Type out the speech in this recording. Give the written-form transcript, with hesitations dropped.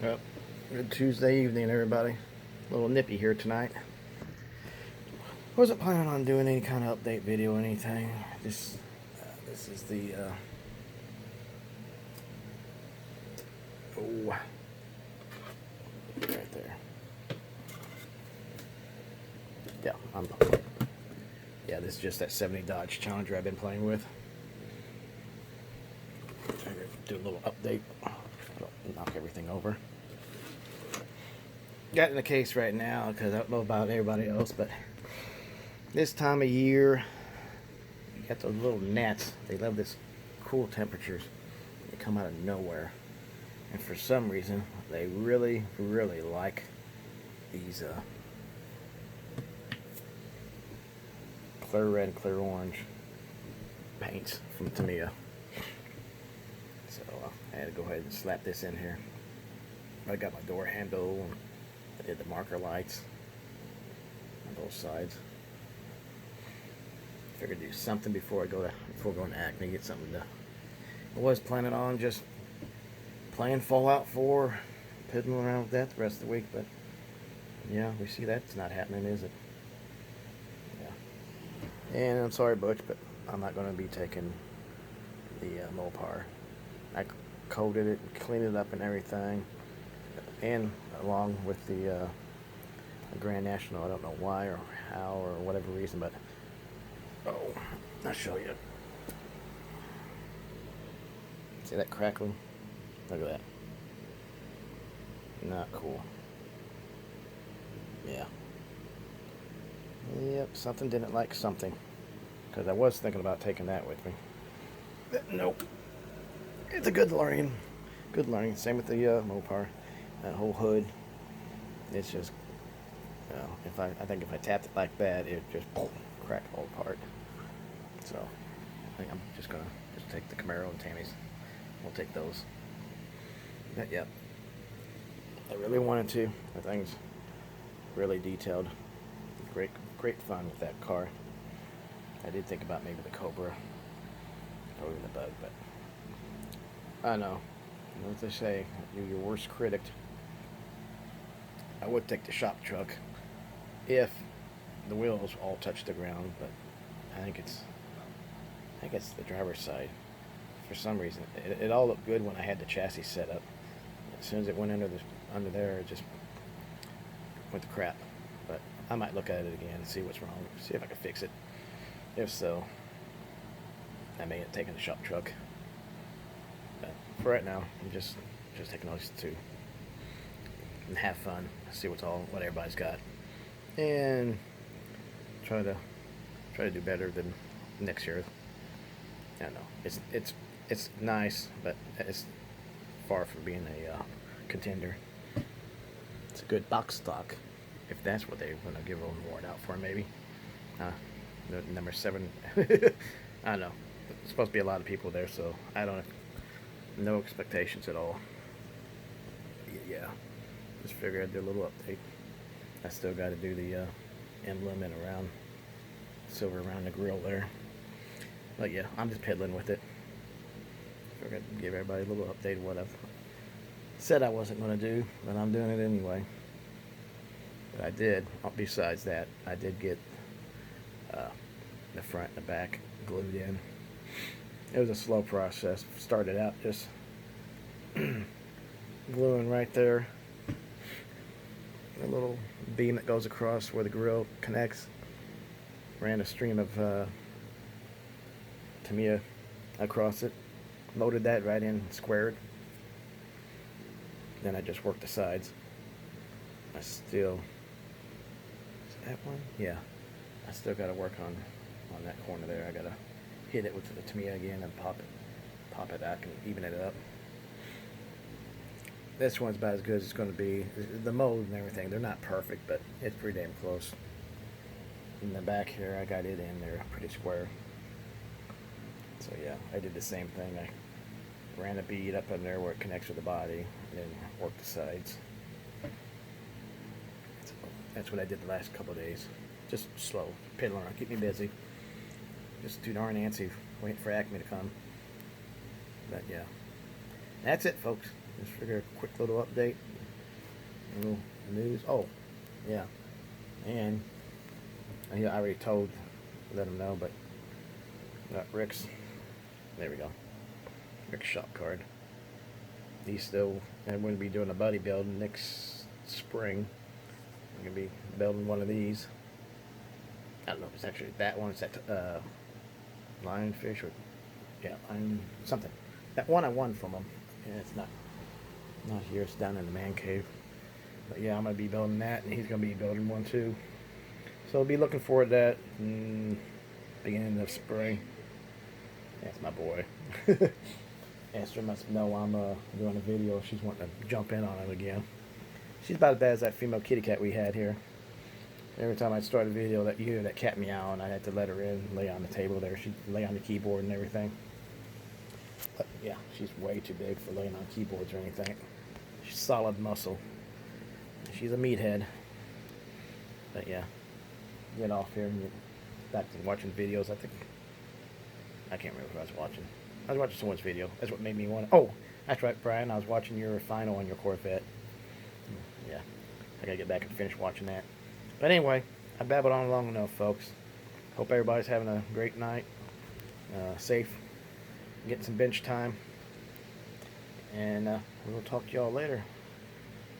Well, good Tuesday evening, everybody. A little nippy here tonight. Wasn't planning on doing any kind of update video or anything. This is the oh, right there. Yeah, yeah. This is just that 70 Dodge Challenger I've been playing with. Trying to do a little update. Don't knock everything over. Got in the case right now because I don't know about everybody else, but this time of year, you got those little gnats. They love this cool temperatures. They come out of nowhere, and for some reason, they really, really like these clear red and clear orange paints from Tamiya. So I had to go ahead and slap this in here. I got my door handle, and I did the marker lights on both sides. Figured to do something before going to Acme, get something to. I was planning on just playing Fallout 4, piddling around with that the rest of the week, but yeah, we see that's not happening, is it? Yeah. And I'm sorry, Butch, but I'm not going to be taking the Mopar. I coated it, cleaned it up, and everything, and along with the Grand National. I don't know why or how or whatever reason, but oh, I'll show you. See that crackling? Look at that. Not cool. Yeah. Yep, something didn't like something. Because I was thinking about taking that with me. But nope. It's a good learning. Good learning. Same with the Mopar. That whole hood. It's just, I think if I tapped it like that, it just crack all apart. So I think I'm just gonna take the Camaro and Tammy's. We'll take those. But yeah, I really wanted to. The thing's really detailed. Great fun with that car. I did think about maybe the Cobra or even the Bug, but I know. What they say, you're your worst critic. I would take the shop truck if the wheels all touch the ground, but I think it's the driver's side. For some reason, it all looked good when I had the chassis set up. As soon as it went under there, it just went to crap. But I might look at it again and see what's wrong, see if I can fix it. If so, I may have taken the shop truck. But for right now, I'm just taking those two and have fun, see what everybody's got, and try to do better than next year. I don't know. It's nice, but it's far from being a contender. It's a good box stock, if that's what they're going to give an award out for, maybe. Number 7. I don't know. There's supposed to be a lot of people there, so I don't have no expectations at all. Yeah, just figured I'd do a little update. I still got to do the emblem and silver around the grill there. But yeah, I'm just piddling with it. Figured I'd give everybody a little update of what I've said I wasn't going to do, but I'm doing it anyway. But I did, besides that, I did get the front and the back glued in. It was a slow process. Started out just gluing right there. A little beam that goes across where the grill connects. Ran a stream of Tamiya across it. Loaded that right in squared. Then I just worked the sides. Is that one? Yeah. I still got to work on that corner there. I got to hit it with the Tamiya again and pop it back and even it up. This one's about as good as it's going to be. The mold and everything, they're not perfect, but it's pretty damn close. In the back here, I got it in there pretty square. So yeah, I did the same thing. I ran a bead up in there where it connects with the body, and then worked the sides. So that's what I did the last couple of days. Just slow, piddling around, keep me busy. Just too darn antsy, waiting for Acme to come. But yeah, That's it, folks. Just figure a quick little update. Little news. Oh, yeah. And I already let him know, but got Rick's. There we go. Rick's shop card. He's still, I'm going to be doing a buddy build next spring. I'm going to be building one of these. I don't know if it's actually that one. It's that lionfish or, yeah, something. That one I won from him. Yeah, it's not here. It's down in the man cave. But yeah, I'm going to be building that, and he's going to be building one too. So I'll be looking forward to that beginning of spring. That's my boy. Esther must know I'm doing a video. She's wanting to jump in on it again. She's about as bad as that female kitty cat we had here. Every time I start a video, that you hear that cat meow, and I had to let her in, lay on the table there. She'd lay on the keyboard and everything. But yeah, she's way too big for laying on keyboards or anything. She's solid muscle. She's a meathead. But yeah, get off here and get back to watching videos. I can't remember what I was watching. I was watching someone's video. That's what made me want to. Oh, that's right, Brian. I was watching your final on your Corvette. Yeah, I gotta get back and finish watching that. But anyway, I babbled on long enough, folks. Hope everybody's having a great night. Safe. Getting some bench time. And we'll talk to y'all later.